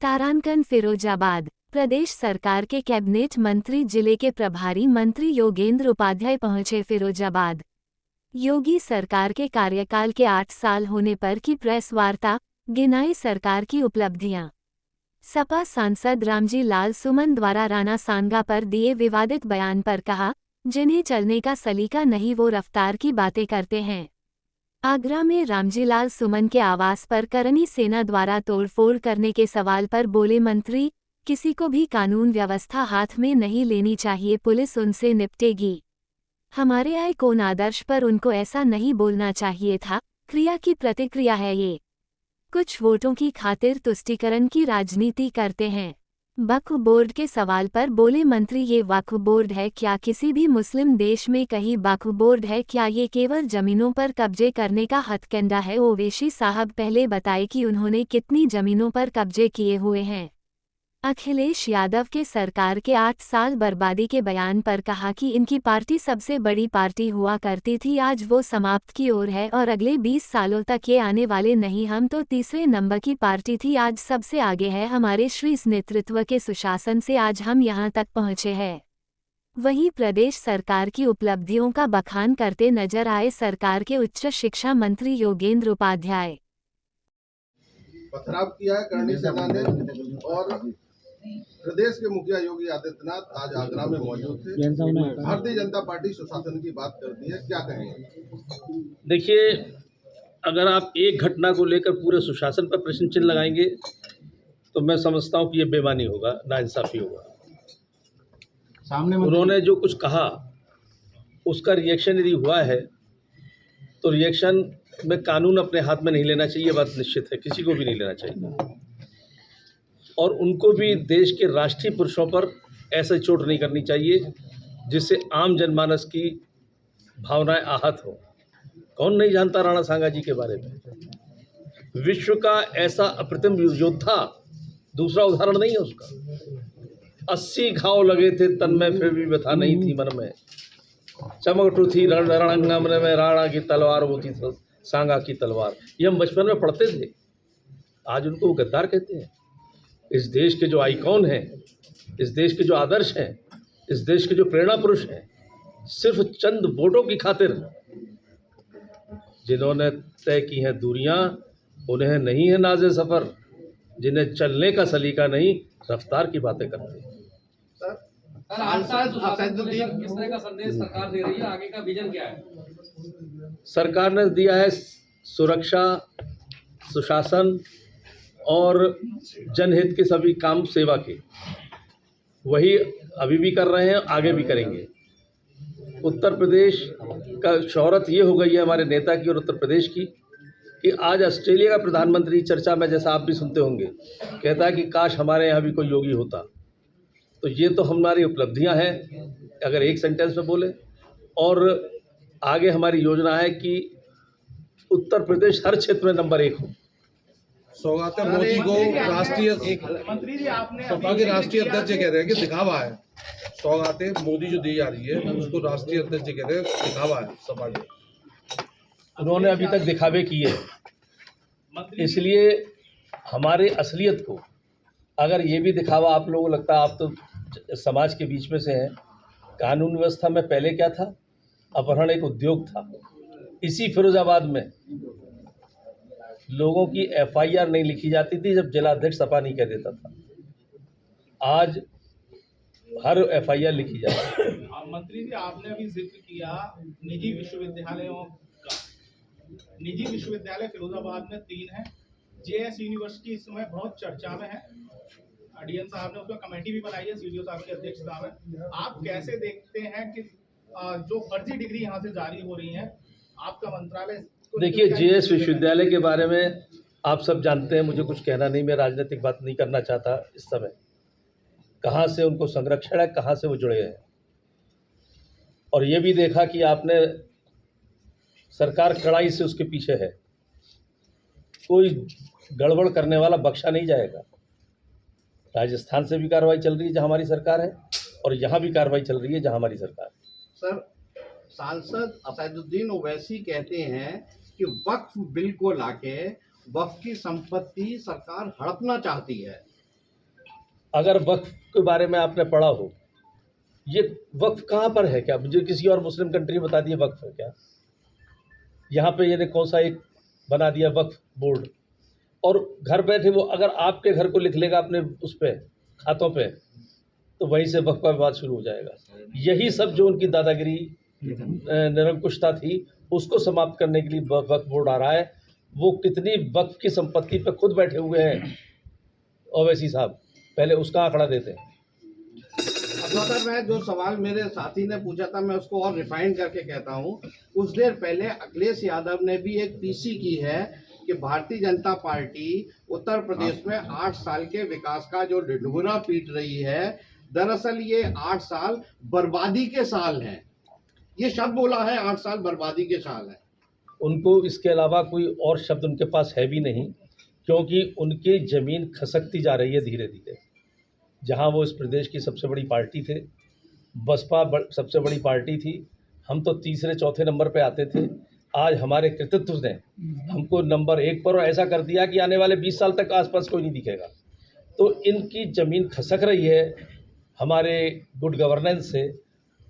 तारांकन फिरोजाबाद। प्रदेश सरकार के कैबिनेट मंत्री जिले के प्रभारी मंत्री योगेंद्र उपाध्याय पहुंचे फिरोजाबाद। योगी सरकार के कार्यकाल के 8 साल होने पर की प्रेस वार्ता, गिनाई सरकार की उपलब्धियां। सपा सांसद रामजी लाल सुमन द्वारा राणा सांगा पर दिए विवादित बयान पर कहा, जिन्हें चलने का सलीका नहीं वो रफ्तार की बातें करते हैं। आगरा में रामजीलाल सुमन के आवास पर करनी सेना द्वारा तोड़फोड़ करने के सवाल पर बोले मंत्री, किसी को भी कानून व्यवस्था हाथ में नहीं लेनी चाहिए, पुलिस उनसे निपटेगी। हमारे आइकॉन आदर्श पर उनको ऐसा नहीं बोलना चाहिए था। क्रिया की प्रतिक्रिया है ये। कुछ वोटों की खातिर तुष्टीकरण की राजनीति करते हैं। वक्फ बोर्ड के सवाल पर बोले मंत्री, ये वक्फ बोर्ड है क्या? किसी भी मुस्लिम देश में कहीं वक्फ बोर्ड है क्या? ये केवल जमीनों पर कब्जे करने का हथकंडा है। ओवैसी साहब पहले बताए कि उन्होंने कितनी जमीनों पर कब्जे किए हुए हैं। अखिलेश यादव के सरकार के 8 साल बर्बादी के बयान पर कहा कि इनकी पार्टी सबसे बड़ी पार्टी हुआ करती थी, आज वो समाप्त की ओर है और अगले 20 सालों तक ये आने वाले नहीं। हम तो तीसरे नंबर की पार्टी थी, आज सबसे आगे है। हमारे श्री नेतृत्व के सुशासन से आज हम यहाँ तक पहुँचे हैं। वहीं प्रदेश सरकार की उपलब्धियों का बखान करते नजर आए सरकार के उच्च शिक्षा मंत्री योगेंद्र उपाध्याय। पथराव किया है करनी सेना ने और प्रदेश के मुखिया योगी आदित्यनाथ आज आगरा में मौजूद थे। भारतीय जनता पार्टी सुशासन की बात करती है, क्या कहेंगे? देखिए, अगर आप एक घटना को लेकर पूरे सुशासन पर प्रश्न चिन्ह लगाएंगे तो मैं समझता हूं कि ये बेईमानी होगा, नाइंसाफी होगा। उन्होंने जो कुछ कहा उसका रिएक्शन यदि हुआ है तो रिएक्शन में कानून अपने हाथ में नहीं लेना चाहिए, बात निश्चित है, किसी को भी नहीं लेना चाहिए। और उनको भी देश के राष्ट्रीय पुरुषों पर ऐसे चोट नहीं करनी चाहिए जिससे आम जनमानस की भावनाएं आहत हो। कौन नहीं जानता राणा सांगा जी के बारे में? विश्व का ऐसा अप्रतिम योद्धा दूसरा उदाहरण नहीं है उसका। 80 घाव लगे थे तन में, फिर भी व्यथा नहीं थी मन में। चमक थी रणंगम में, राणा की तलवार वो थी सांगा की तलवार। ये हम बचपन में पढ़ते थे। आज उनको गद्दार कहते हैं। इस देश के जो आइकॉन हैं, इस देश के जो आदर्श हैं, इस देश के जो प्रेरणा पुरुष हैं, सिर्फ चंद वोटों की खातिर जिन्होंने तय की हैं दूरियां, उन्हें नहीं है नाज़े सफ़र। जिन्हें चलने का सलीका नहीं, रफ्तार की बातें करते हैं। किस तरह का संदेश सरकार दे रही है, आगे का विजन क्या है? सरकार ने दिया है सुरक्षा, सुशासन और जनहित के सभी काम सेवा के। वही अभी भी कर रहे हैं, आगे भी करेंगे। उत्तर प्रदेश का शोहरत ये हो गई है हमारे नेता की और उत्तर प्रदेश की कि आज ऑस्ट्रेलिया का प्रधानमंत्री चर्चा में, जैसा आप भी सुनते होंगे, कहता है कि काश हमारे यहाँ भी कोई योगी होता। तो ये तो हमारी उपलब्धियां हैं, अगर एक सेंटेंस में बोले। और आगे हमारी योजना है कि उत्तर प्रदेश हर क्षेत्र में नंबर 1 हो। सौगात मोदी को राष्ट्रीय मंत्री जी आपने सपा के राष्ट्रीय अध्यक्ष कह रहे हैं कि दिखावा है। सौगातें मोदी जो दी जा रही है उसको राष्ट्रीय अध्यक्ष कह रहे हैं दिखावा है सपा के। उन्होंने अभी तक दिखावे किए, इसलिए हमारे असलियत को, अगर ये भी दिखावा आप लोगों को लगता है, आप तो समाज के बीच में से हैं। कानून व्यवस्था में पहले क्या था? अपहरण एक उद्योग था। इसी फिरोजाबाद में लोगों की FIR नहीं लिखी जाती थी जब जिलाध्यक्ष सपा नहीं कह देता था। आज हर FIR लिखी जाती है। मंत्री जी, आपने अभी जिक्र किया निजी विश्वविद्यालयों का। निजी विश्वविद्यालय फिरोजाबाद में 3 हैं। JS यूनिवर्सिटी इस समय बहुत चर्चा में है। DN साहब ने उसका कमेटी भी बनाई है, CDO साहब की अध्यक्षता में। आप कैसे देखते हैं कि जो फर्जी डिग्री यहाँ से जारी हो रही है, आपका मंत्रालय? देखिए, JS विश्वविद्यालय के बारे में आप सब जानते हैं, मुझे कुछ कहना नहीं, मैं राजनीतिक बात नहीं करना चाहता इस समय। कहाँ से उनको संरक्षण है, कहाँ से वो जुड़े हैं। और ये भी देखा कि आपने सरकार कड़ाई से उसके पीछे है। कोई गड़बड़ करने वाला बख्शा नहीं जाएगा। राजस्थान से भी कार्रवाई चल रही है जहाँ हमारी सरकार है, और यहाँ भी कार्रवाई चल रही है जहाँ हमारी सरकार है। सर, सांसद असदुद्दीन ओवैसी कहते हैं कि वक्फ बिल को लाके वक्फ की संपत्ति सरकार हड़पना चाहती है। अगर वक्फ के बारे में आपने पढ़ा हो, ये वक्फ कहाँ पर है? क्या मुझे किसी और मुस्लिम कंट्री में बता दिए वक्फ है क्या? यहाँ पे ये कौन सा एक बना दिया वक्फ बोर्ड, और घर बैठे वो अगर आपके घर को लिख लेगा अपने उस पे खातों पे, तो वहीं से वक्फ का विवाद शुरू हो जाएगा। यही सब जो उनकी दादागिरी निरंकुशता थी, उसको समाप्त करने के लिए वक्फ बोर्ड आ रहा है। वो कितनी वक्फ की संपत्ति पे खुद बैठे हुए हैं ओवैसी साहब, पहले उसका आंकड़ा देते हैं। अब सर, मैं जो सवाल मेरे साथी ने पूछा था मैं उसको और रिफाइन करके कहता हूँ। कुछ देर पहले अखिलेश यादव ने भी एक पीसी की है कि भारतीय जनता पार्टी उत्तर प्रदेश में 8 साल के विकास का जो ढिढुरा पीट रही है, दरअसल ये 8 साल बर्बादी के साल हैं। ये शब्द बोला है, 8 साल बर्बादी के साल है। उनको इसके अलावा कोई और शब्द उनके पास है भी नहीं, क्योंकि उनकी ज़मीन खसकती जा रही है धीरे धीरे। जहां वो इस प्रदेश की सबसे बड़ी पार्टी थे, बसपा सबसे बड़ी पार्टी थी, हम तो तीसरे चौथे नंबर पे आते थे। आज हमारे कृतित्व ने हमको नंबर 1 पर ऐसा कर दिया कि आने वाले 20 साल तक आसपास कोई नहीं दिखेगा। तो इनकी ज़मीन खसक रही है हमारे गुड गवर्नेंस से,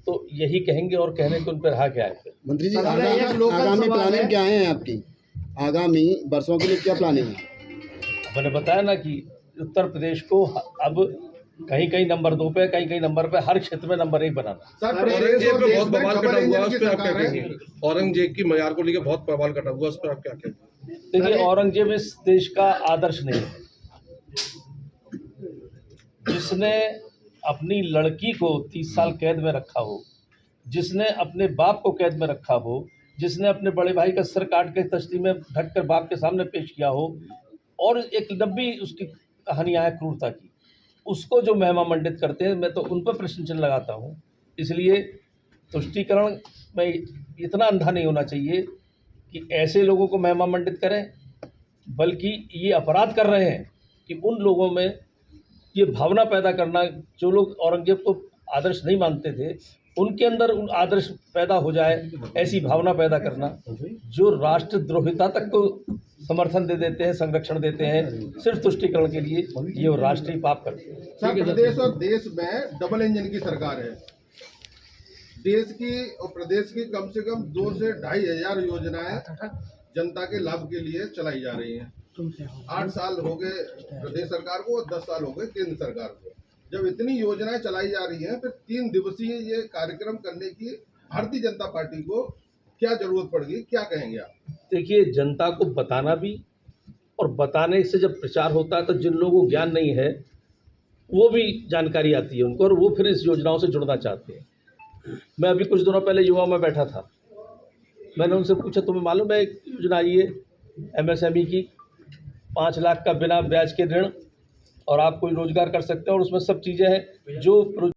तो यही कहेंगे और कहने को उन पर रहा क्या है फिर। मंत्री जी, एक लोकल आगामी सवाल प्लानिंग है। क्या है आपकी? आगामी वर्षों के लिए क्या प्लानिंग है? मैंने बताया ना कि उत्तर प्रदेश को अब कहीं कहीं नंबर 2 पे, कहीं कहीं नंबर पे, हर क्षेत्र में नंबर 1 बनाना। औरंगजेब पे बहुत बवाल कटा हुआ है, उस पर आप क्या कहेंगे? औरंगजेब की मजार को लेकर बहुत बवाल कटा हुआ है, उस पर आप क्या कहेंगे? देखिए, औरंगजेब इस देश का आदर्श नहीं है। जिसने अपनी लड़की को 30 साल कैद में रखा हो, जिसने अपने बाप को कैद में रखा हो, जिसने अपने बड़े भाई का सर काट के तश्ती में ढक कर बाप के सामने पेश किया हो, और एक लंबी उसकी कहानियाँ है क्रूरता की, उसको जो महिमा मंडित करते हैं, मैं तो उन पर प्रश्न चिन्ह लगाता हूँ। इसलिए तुष्टीकरण में इतना अंधा नहीं होना चाहिए कि ऐसे लोगों को महिमा मंडित करें, बल्कि ये अपराध कर रहे हैं कि उन लोगों में ये भावना पैदा करना, जो लोग औरंगजेब को आदर्श नहीं मानते थे, उनके अंदर उन आदर्श पैदा हो जाए, ऐसी भावना पैदा करना, जो राष्ट्रद्रोहिता तक को समर्थन दे देते हैं, संरक्षण देते हैं सिर्फ तुष्टीकरण के लिए, ये राष्ट्रीय पाप करते हैं। सर, प्रदेश और देश में डबल इंजन की सरकार है। देश की और प्रदेश की कम से कम 2 से 2.5 हजार योजनाएं जनता के लाभ के लिए चलाई जा रही हैं। 8 साल हो गए प्रदेश सरकार को और 10 साल हो गए केंद्र सरकार को। जब इतनी योजनाएं चलाई जा रही हैं, फिर 3 दिवसीय ये कार्यक्रम करने की भारतीय जनता पार्टी को क्या जरूरत पड़ गई, क्या कहेंगे आप? देखिए, जनता को बताना भी, और बताने से जब प्रचार होता है तो जिन लोगों को ज्ञान नहीं है वो भी जानकारी आती है उनको, और वो फिर इस योजनाओं से जुड़ना चाहते हैं। मैं अभी कुछ दिनों पहले युवा में बैठा था, मैंने उनसे पूछा, तुम्हें मालूम है एक योजना आई है MSME की, 5 लाख का बिना ब्याज के ऋण, और आप कोई रोजगार कर सकते हैं, और उसमें सब चीज़ें हैं जो